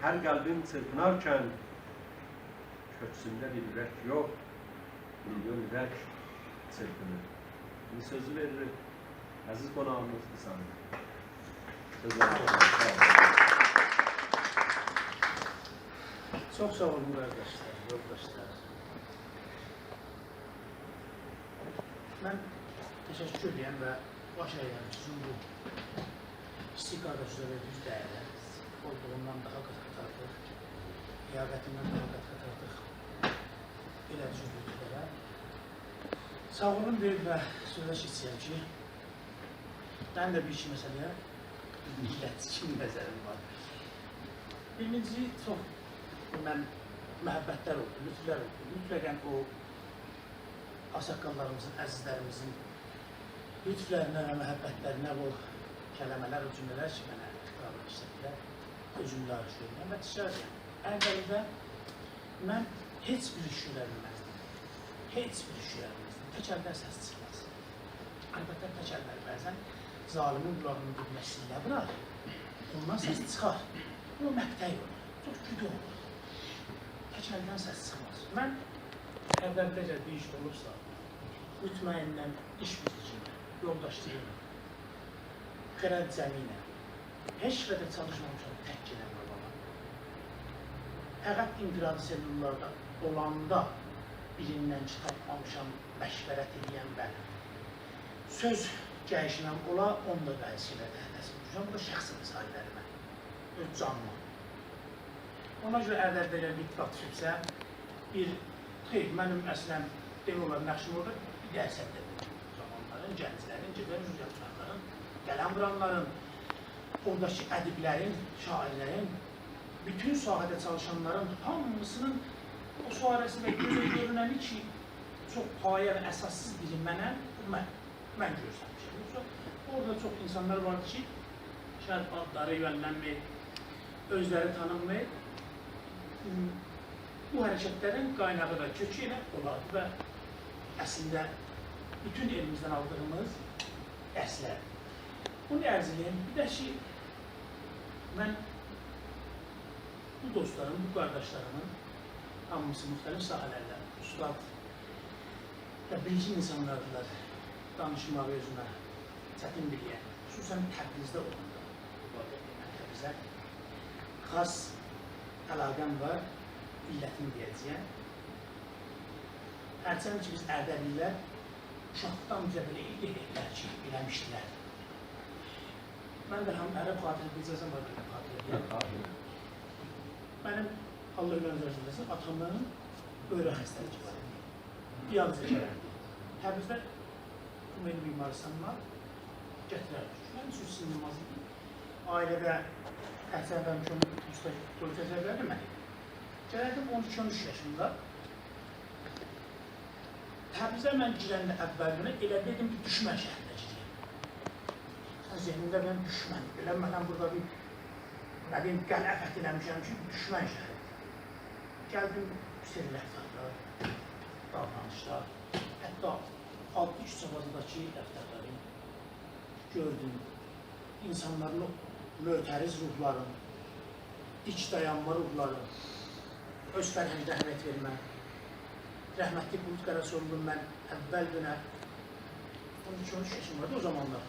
her kalbin çırpınarken köksünde bir yürek yok, milyon yürek çırpınır. Bir sözü verir, aziz konağımız sana. Çok sağ olun arkadaşlar, yoldaşlar. Ben teşekkür ederim ve baş əyəm sizin bu istiqadətlə verdiğiniz değerler olduğundan daha qat-qat artıq, liyaqətindən daha qat-qat artıq belə cümlüklərə. Sağ olun deyib və sözə keçsəyəm ki, mən də bir iki məsələyə millətçi nəzərim var. Birinci, çox məhəbbətlər oldu, lütflər oldu. Lütfləyən o asakkallarımızın, əzizlərimizin lütflərinə və məhəbbətlərinə bu kələmələr, o cümlələr ki, mənə qıqabı işlədilər, özümlə arışıyorum. Və tişərəm, əvvəldə mən heç bir iş görəbilməzdim. Heç bir iş görəbilməzdim. Təkəldən səs çıxmaz. Əlbəttə təkəllər bəzən zalimin qulağının dibməsilə bırak, ondan səs çıxar. O məqtəy olur, çox güdə olur. Təkəldən səs çıxmaz. Mən əvvəldə bir iş olursa, mütməyindən iş biləcəyimə, yoldaşlığına, xərəcəminə, heç qədər çalışmamışam tək gələn qabana. Fəqət infiradi sellullarda olanda birindən kitapmamışam, məşvərət edən bəli. Söz gəlişinəm ola, onda bəlisilə dəhdəsi tutacam. Bu da şəxsi məsələlərimə, öz canıma. Ona görə əvvəldə bir ittifaq düşübsə, mənim əslən demək olar nəqşim orada bir əsərdə zamanların, gənclərin, cəbər-cüzyanların, qələm vuranların, oradakı ədiblərin, şairlərin, bütün sahədə çalışanların hamısının o suarəsində gözə görünəni ki, çox payə və əsassız bilinmənə mən görsənmişəm. Orada çox insanlar vardı ki, şəhət adları yönlənməyib, özləri tanınmayıb, bu hərəkətlərin qaynağı da kökü ilə olardı və əslində bütün elimizdən aldığımız dərslər. Bunu ərz edeyim, bir də ki, mən bu dostlarım, bu qardaşlarımın hamısı müxtəlif sahələrdə ustad və bilgi insanlardılar, danışmağı özünə çətin biləyən, xüsusən Təbrizdə olanda, Təbrizə xas əlaqəm var, illətin deyəcəyəm. Hərçənd ki, biz Ərdəbillər uşaqdan bizə belə edəklər ki, eləmişdilər. Mən də həm ərəb xatirə biləcəsəm var, belə xatirə deyəm. Mənim, Allah öyrənəcəkləsin, atamın öyrə xəstəlik var. Dializ edirəm. Təbrizdə mənim mimarısan var, gətirərdik. Mən üçün sinirmaz idim. Ailədə əsərdən körfəzərlərdi mənə. Gələrdim 12-13 yaşında. Təbrizə mən girəndə əvvəlinə elə dedim ki, düşmən şəhərində girəyim. Zehnimdə mən düşmən, elə mənəm burada bir qələt eləmişəm ki, düşmən şəhərində. Gəldim, seriləftarlar, davranışlar, hətta altı üç çabazındakı dəftərləri gördüm. İnsanların mötəriz ruhların, dik dayanma ruhların, öz fərhəmdə əhəmiyyət vermə. Rəhmətli Bulut Qarasoğlu'nun mən əvvəl dönə 12-13 yaşım vardı o zamanlar.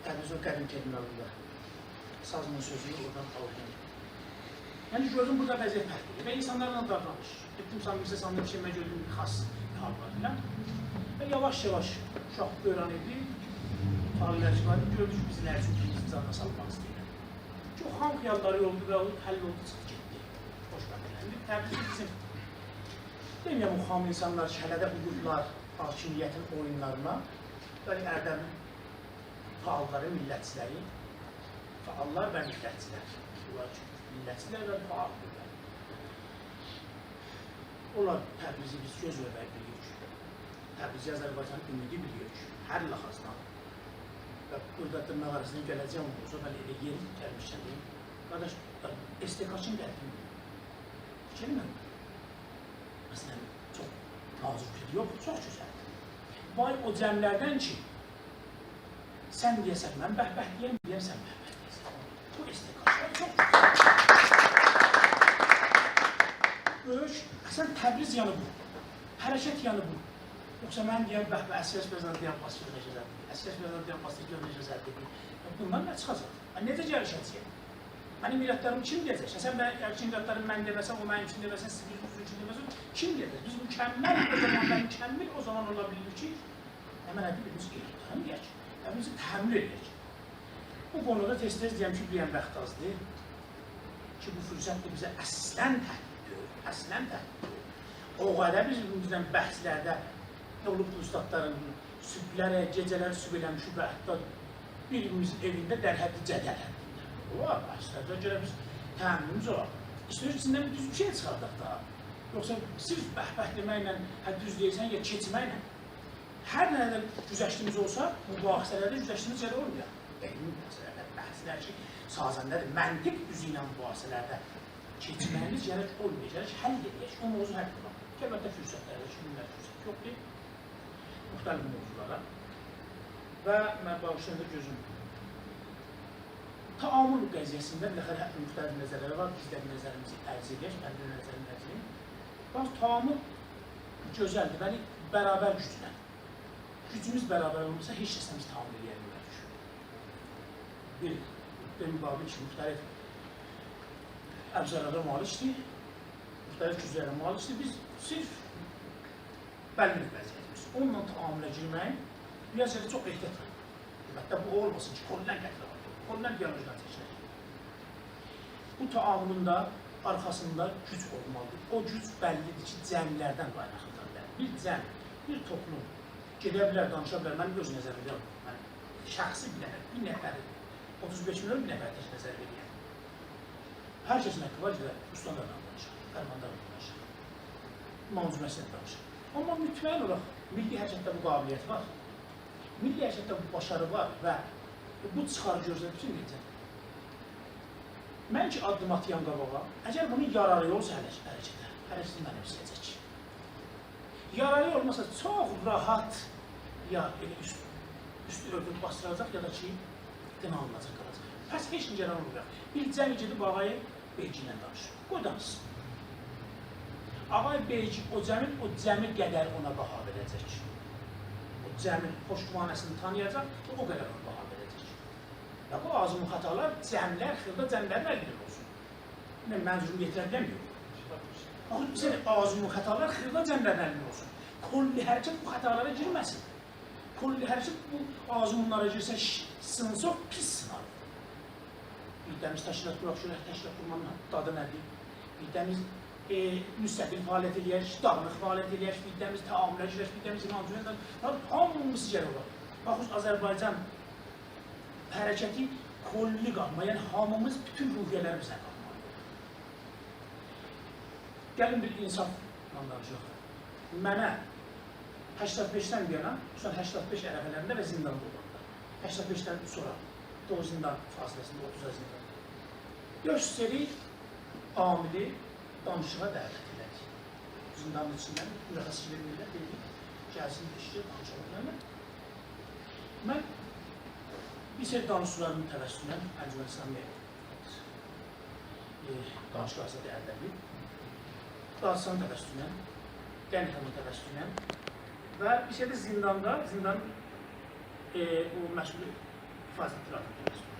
Təbrizin qədim terminalında sazının sözünü oradan aldım. Yəni gördüm burada vəziyyət fərqlidir və insanlarla davranış. Etdim sanmışsa sandım bir şey mən gördüm bir xas bir hal var filan. Və yavaş-yavaş uşaq öyrənildi, tarihlər çıxardı, gördük bizlər üçün biz canına salmaq istəyirlər. Çox xam xiyalları oldu və həll oldu, çıxdı getdi. Xoşbəxtləndi. Təbrizdə bizim deməyəm o xam insanlar ki, hələ də uyurlar hakimiyyətin oyunlarına, bəli Ərdəbil faalları, millətçiləri, faallar və millətçilər. Bunlar ki, millətçilər və faaldırlar. Onlar Təbrizi biz göz vermək biliyoruz. Təbrizi Azərbaycanın ümidi biliyoruz. Hər laxazdan. Və burada dırnaq arasına gələcəm olsa, bəli elə yeri gəlmişəm deyim. Qardaş, STK-çın gəldim. Fikirmən. Məsələn, çox nazikdir, yox, çox gözəldir. Vay o cəmlərdən ki, sən deyəsən, mən bəhbəh deyəm, sən bəhbəh deyəsən. Bu istekli, çok böyük, əsən Təbriz yanı bu, hərəkət yanı bu. Yoxsa mən deyəm, əsas bəzən deyəm, basır necə zəddir, əsas bəzən deyəm, basır gör necə zəddir. Bundan nə çıxacaq? Necə gəlişəcəyəm? Mənim millətlərim kim deyəcək? Sən mənim millətlərim mən deməsən, o mənim üçün deməsən, siz üçün deməsən, kim deyəcək? Biz mükəmməl o zaman, mükəmməl o zaman ola bilirik ki, həmən birimiz qeyri-tanıyək, birimizi təmin edək. Bu konuda tez-tez deyəm ki, bir bəxt azdır ki, bu fürsət də bizə əslən təhdiddir, əslən təhdiddir. O qədər bizdən bəhslərdə olub ustadların sübhlərə, gecələr sübh eləmişik və hətta birimiz evində dərhəddi cədələndir. Var, bəhslərdə görə biz təminimiz olar. İstiyoruz içindən düz bir şey çıxardaq da. Yoxsa sırf bəhbəh deməklə, düz deyilsən ya keçməklə. Hər nədə güzəştimiz olsa, mübahisələrdə güzəştimiz yerə olmuyor. Elmi məsələdə, bəhslər ki, sazəndədir, məntiq düzü ilə mübahisələrdə keçməyiniz yerə olmayacaq, həll edək, o mövzu həll var. Əlbəttə fürsətlərdə, günlər fürsət yoxdur, müxtəlif mövzulara. Və mən bağışlarında gözüm. Taamül qəziyyəsində müxtəlif nəzərləri var, biz də nəzərimizi ərz edək, mən də nəzərimi ərz edeyim. Bax, taamül gözəldir, bəli, bərabər güclə. Gücümüz bərabər olmasa, heç kəsimiz taamül edə bilmərik. Bir müqabil ki, müxtəlif əbzərlərə malikdir, müxtəlif güclərə malikdir, biz sırf bəlli vəziyyətimiz. Onunla taamülə girməyin, müəssədə çox ehtiyat var. Əlbəttə, bu olmasın ki, kollən qətrə var. Kollən biyolojiden seçilir. Bu taamülün də arxasında güc olmalıdır. O güc bəllidir ki, cəmlərdən qaynaqlıdır. Bir cəm, bir toplum gedə bilər, danışa bilər. Mənim öz nəzərimdə yox. Mən şəxsi bir nəfəri, 35 milyon bir nəfər tək nəzər verəyəm. Hər kəsin haqqı var ki, ustalardan danışır, fərmanlardan danışır, manzuməsindən danışır. Amma mütməyin olaraq milli hərəkətdə bu qabiliyyət var, milli hərəkətdə bu başarı var və bu çıxarı gözlə bütün necə. Mən ki, addım atıyam qabağa, əgər bunun yararı olsa hərəkətə, hərəkətin mənim istəyəcək. Yararı olmasa çox rahat ya üstü örtüb bastıracaq ya da ki, qına alınacaq qalacaq. Pəs heç necə yarar olmayaq. Bir cəmi gedib ağayı Beyci ilə danışır. Qoy danışsın. Ağay Beyci o cəmi qədər ona baha verəcək. O cəmin xoşkumanəsini tanıyacaq, o qədər ona baha verəcək. Ya bu azımın xatalar cəmlər, xırda cəmlərin əlində olsun. Mənzurum yetirə bilemiyor. Bizə azımın xatalar xırda cəmlərin əlində olsun. Kolli hərəkət bu xatalara girməsin. Kolli hərəkət bu azımınlara girsə sınsa pis sınar. Bir dəmiz təşkilat quraq, təşkilat qurmanın dadı nədir? Bir dəmiz müstəqil fəaliyyət eləyək, dağlıq fəaliyyət eləyək, bir dəmiz təamülə girək, bir dəmiz inancıya hamımız gəlir olar. Baxız, Azərbaycan hərəkəti kolli qalma, yəni hamımız bütün ruhiyyələrimizlə qalmalıdır. Gəlin bir insafla danışıq. Mənə 85-dən bir yana, 85 ərəfələrində və zindanda olanda, 85-dən sonra 9 zindan fasiləsində, 30 zindan göstərik, amili danışığa dəvət edək. Zindanın içindən mürəxəsi vermirlər, dedik, gəlsin, işləyir, danışıqlarına. Mən bir seri danışıqlarının təvəssünən, Əncümən İslamiyyət danışıq asıdı Ərdəbi, Dağıstan təvəssünən, Qənxanın təvəssünən və bir şey də zindanda, zindan o məşğul ifazə etdirarlı təvəssünən.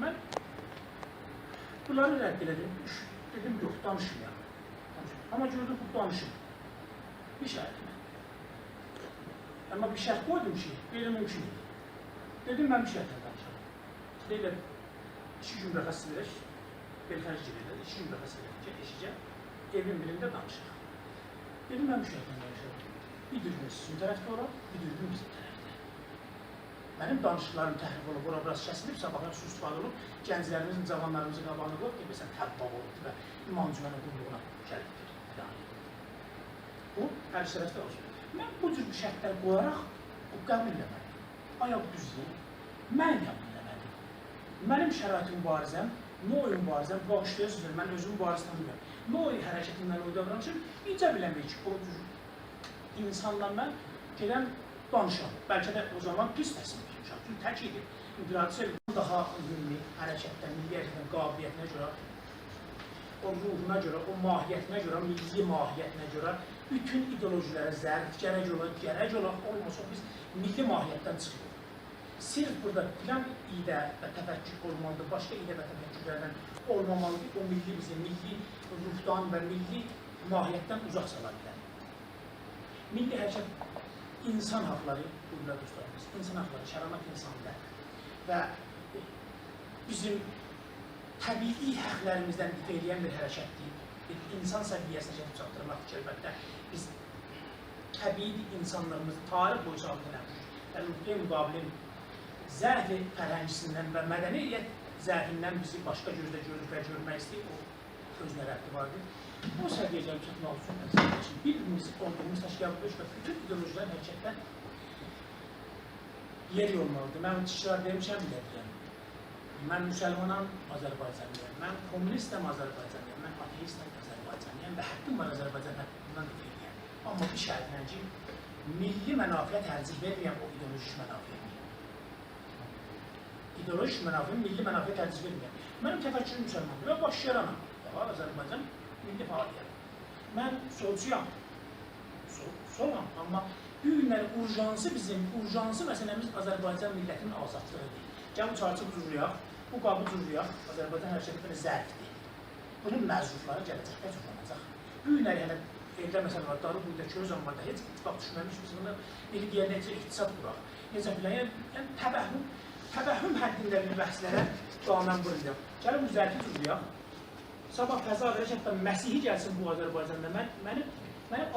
Mən bunları rədd elədim, dedim, yox, danışmayam. Amma gördüm, bu danışım. Bir şərti mən. Amma bir şərt qoydum ki, qeyri-mümkün idi. Dedim, mən bir şərtlə danışarım. Deyiləm, 2 gün rəxəs verək, bir xərc verirlər, 2 gün rəxəs verək, eşicə, evin birində danışaq. Dedim, mən bir şərtlə danışarım. Bir düzgün sizin tərəfdə olar, bir düzgün bizim tərəfdə. Mənim danışıqlarım təhrif olub, ora burası kəsilib, sabahlar su-istifadə olub, gənclərimizin, cavanlarımızın qabağını qoyub, deyilsən, təbbaq olubdur və imancümənin qulluğuna gəlibdir. Bu, hər tərəfdə olsun. Mən bu cür şərtlər qoyaraq, bu qəbul eləməliyim. Ayaq düzlüyüm, mən qəbul eləməliyim. Mənim şəraitim mübarizəm, Noy mübarizəm, bağışlayasınız, mən özüm mübariz tanımıyorum. Noy hərəkətimdən o davranışım, incə biləmək ki, o cür insanla mən gedən danışam. Bəlkə də o zaman pis təsim etmişəm. Çünki tək idi. daha ümumi hərəkətdən, milli hərəkətin qabiliyyətinə görə, o ruhuna görə, o mahiyyətinə görə, milli mahiyyətinə görə bütün ideolojilərə zərb, gərək olmasa biz milli mahiyyətdən çıxıyoruz. Sırf burada filan idə və təfəkkür olmalıdır, başqa idə və təfəkkürlərdən olmamalıdır. O milli bizi, milli ruhdan və milli mahiyyətdən uzaq sala bilər. Milli hərəkət insan haqları, burada dostlarımız, insan haqları, şəramat insanlar və bizim təbii həqlərimizdən ifa edən bir hərəkətdir. Bir insan səviyyəsinə çəkib çatdırmaq ki, əlbəttə biz təbii insanlarımızı tarix boyu sabit eləmişik. Əlbəttə müqabilin zərfi fərhəngisindən və mədəniyyət zərfindən bizi başqa gözlə görür və görmək istəyir, o özünə rəbti vardır. O səviyyəyə çatmaq üçün bir-birimiz olduğumuz təşkilatı və bütün ideolojilər hərəkətdən yer olmalıdır. Mən iştirak demişəm bile deyəm. Mən müsəlmanam, Azərbaycanlıyam. Mən kommunistəm, Azərbaycanlıyam. Mən ateistəm, Azərbaycanlıyam və həqqim var Azərbaycan haqqından deyiləyəm. Amma bir şərtlə ki, milli mənafiyə tərcih verməyəm o ideolojik mənafiyə. İdeolojik mənafiyə, milli mənafiyə tərcih verməyəm. Mənim təfəkkürüm müsəlmandır və başlayaram. Azərbaycan milli fəaliyyət. Mən solcuyam. Solam, amma bu günləri urjansı məsələmiz Azərbaycan millətinin azadlığıdır. Gəl bu çarçı cürrüyaq, bu qabı cürrüyaq, Azərbaycan hərəkətinin zərfdir. Bunun məzrufları gələcəkdə cürrənəcək. Bu günləri hələ evdə məsələn var, darı burada köz anlarda heç ittifaq düşməmiş, biz bunu eli deyər necə iqtisad quraq, necə bilən, yəni təbəhüm həddində bir bəhslərə qanun quracaq. Gəlin bu zərfi cürrüyaq. Sabah fəza verək, hətta Məsihi gəlsin bu Azərbaycanda. Mənim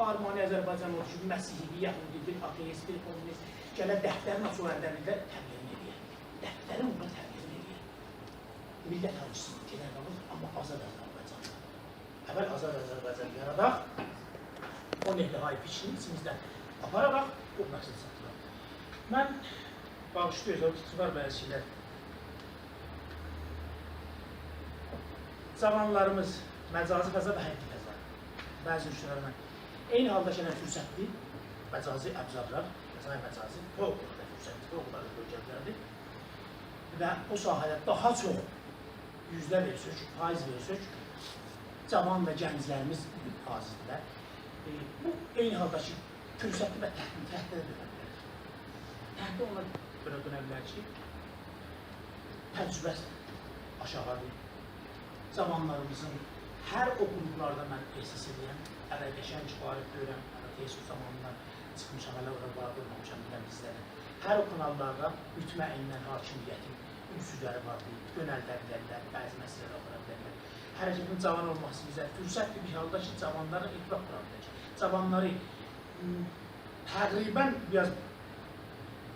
armani Azərbaycan oldu ki, Məsihi, bir yaxın, bir ateist, bir kommunist, gələ dəftərin açıq ərdəmində təbliğini edəyək. Dəftərin ona təbliğini edəyək. Millət harcısını gedər qalır, amma azad Azərbaycandır. Əvvəl azad Azərbaycan yaradaq, o nehli piçini içimizdən apararaq, o məqsəd satıraq. Mən bağışlıyız, o var bəzi şeylər. Zamanlarımız məcazi fəza və həqiqi fəza. Bəzi müştərilərlə eyni halda gələn fürsətli, məcazi əbzadlar, məcazi fövqəladə fürsətli, fövqəladə bölgələrdir. Və o sahədə daha çox yüzdə versək, faiz versək, cavan və gənclərimiz hazırdır. Bu eyni halda ki, fürsətli və təhddə dönə bilər. Təhddə ona görə dönə bilər ki, təcrübə aşağıdır. Zamanlarımızın hər o qruplarda mən ehsas edirəm, əvvəl qəşəng barib görəm, tesis zamanından çıxmışam, hələ orada barib olmamışam, biləm bizlərə. Hər o kanallarda mütməindən hakimiyyətin ünsüzləri vardır, yönəldə bilərlər, bəzi məsələlər apara bilərlər. Hərəkətin cavan olması bizə fürsətli bir halda ki, cavanların itlaq qura bilək. Cavanları təqribən biraz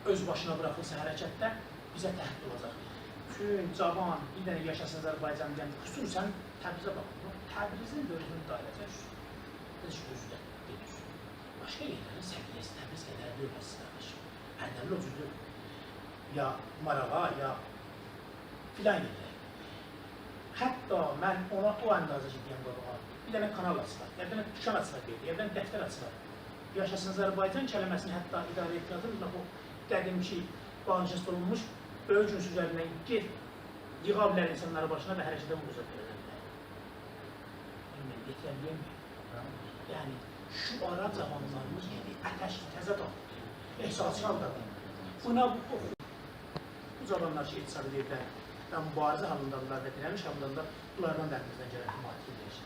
öz başına bıraxılsa hərəkətdə bizə təhdid olacaq. Bütün cavan, bir dənə yaşasın Azərbaycan deyən, xüsusən Təbrizə baxın. Təbrizin dövlətinin dairəsi heç özü də deyir. Başqa yerlərin səviyyəsi Təbriz qədər dövlətsiz qardaşım. Ərdəli o cüzdür. Ya Marağa, ya filan yerlər. Hətta mən ona o əndazə ki, deyəm qabağa, bir dənə kanal açılar, bir dənə dükkan açılar deyir, bir dənə dəftər açılar. Yaşasın Azərbaycan kəlməsini hətta idarə etmədin, o qədimki bağıncası olunmuş böyük ünsüzlərindən get, yığa bilər insanları başına və hərəkədən uzaq verələr. Mən getirəm. Yəni, şu ara zamanlarımız yedi, ətəşli, təzə tapdı, ehsası haldadır. Buna bu zamanlar ki, etisad edirlər və mübarizə halındadılar və dirəniş halındadılar, bunlardan dərimizdən gələn mühakimə eləyək,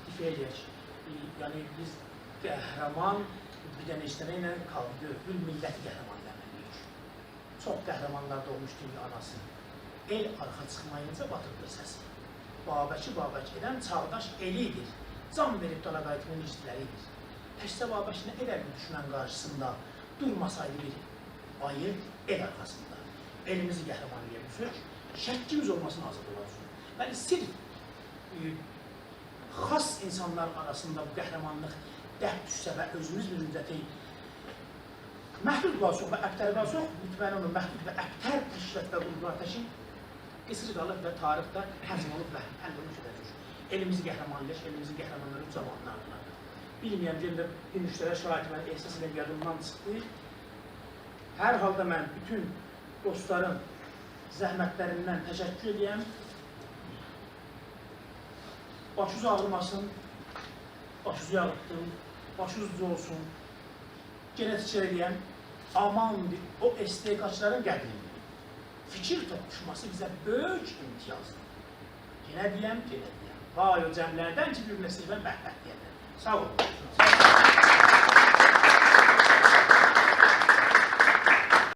difə eləyək. Yəni, biz qəhrəman bir dənə istənə ilə qaldı, bir milləti qəhrəman eləməliyik. Çox qəhrəmanlarda olmuşdur ki, anası. El arxa çıxmayınca batırdır səsi. Babək edən çağdaş elidir. Can verib dala qayıtmanın izləridir. Təkcə Babək nə edərdi düşmən qarşısında durmasaydı bir ayı el arxasında. Elimizi qəhrəman edə bilsək, şəkkimiz olmasına azad olacaq. Bəli, sirf xas insanlar arasında bu qəhrəmanlıq dəh düşsə və özümüz bir müddəti məhdud qalsaq və əbtər qalsaq, mütməyin onu məhdud və əbtər təşkilat və qurumlar təşkil qısır qalıb və tarixdə həzm olub və həll olmuş edəcək. Elimizi qəhrəmanlıq, elimizin qəhrəmanları zamanını ardına. Bilməyəm, gəldə bir müştərə şahid mən ehsas ilə yadımdan çıxdı. Hər halda mən bütün dostların zəhmətlərindən təşəkkür edəyəm. Başınız ağrımasın, başınızı yağıtdım, başınız düz olsun. Genə tikər edəyəm, amandır o STK-çıların qədrini. Fikir toqquşması bizə böyük imtiyazdır. Genə deyəm. Vay o cəmlərdən ki, bir-birinə sevən bəhbət deyərlər. Sağ olun.